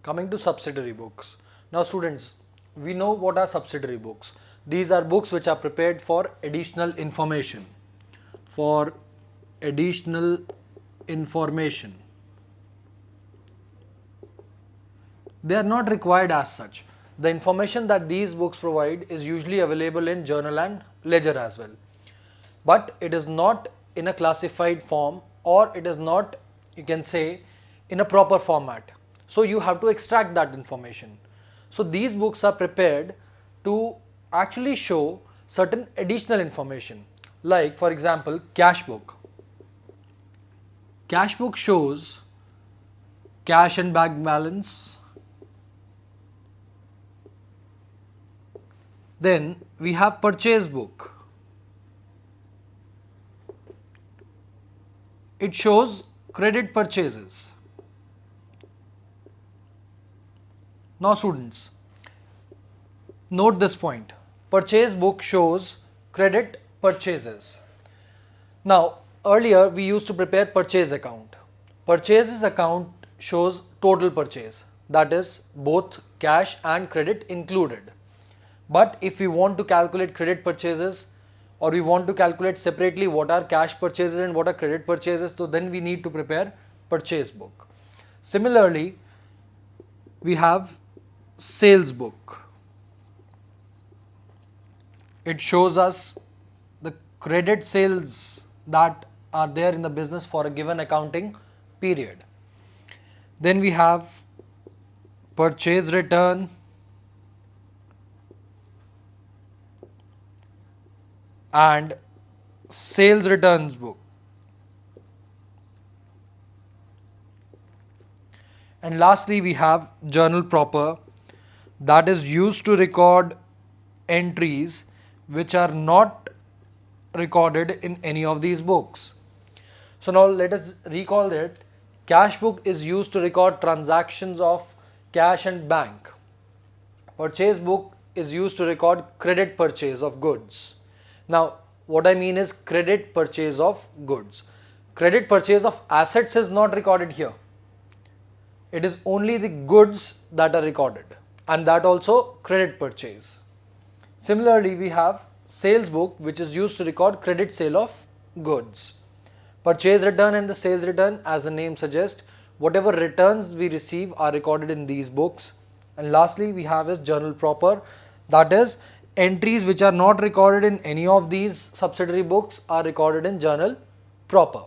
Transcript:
Coming to subsidiary books. Now students, we know what are subsidiary books. These are books which are prepared for additional information. For additional information. They are not required as such. The information that these books provide is usually available in journal and ledger as well. But it is not in a classified form, or it is not, you can say, in a proper format. So you have to extract that information. So these books are prepared to actually show certain additional information. Like for example, cash book. Cash book shows cash and bank balance. Then we have purchase book. It shows credit purchases. Now students, note this point. Purchase book shows credit purchases. Now earlier we used to prepare purchase account. Purchases account shows total purchase, that is both cash and credit included. But if we want to calculate credit purchases, or we want to calculate separately what are cash purchases and what are credit purchases, so then we need to prepare purchase book. Similarly, we have sales book. It shows us the credit sales that are there in the business for a given accounting period. Then we have purchase return, and sales returns book. And lastly, we have journal proper, that is used to record entries which are not recorded in any of these books. So now let us recall that cash book is used to record transactions of cash and bank. Purchase book is used to record credit purchase of goods. Now what I mean is credit purchase of goods. Credit purchase of assets is not recorded here. It is only the goods that are recorded, and that also credit purchase. Similarly, we have sales book, which is used to record credit sale of goods. Purchase return and the sales return, as the name suggests, whatever returns we receive are recorded in these books. And lastly, we have is journal proper, that is entries which are not recorded in any of these subsidiary books are recorded in journal proper.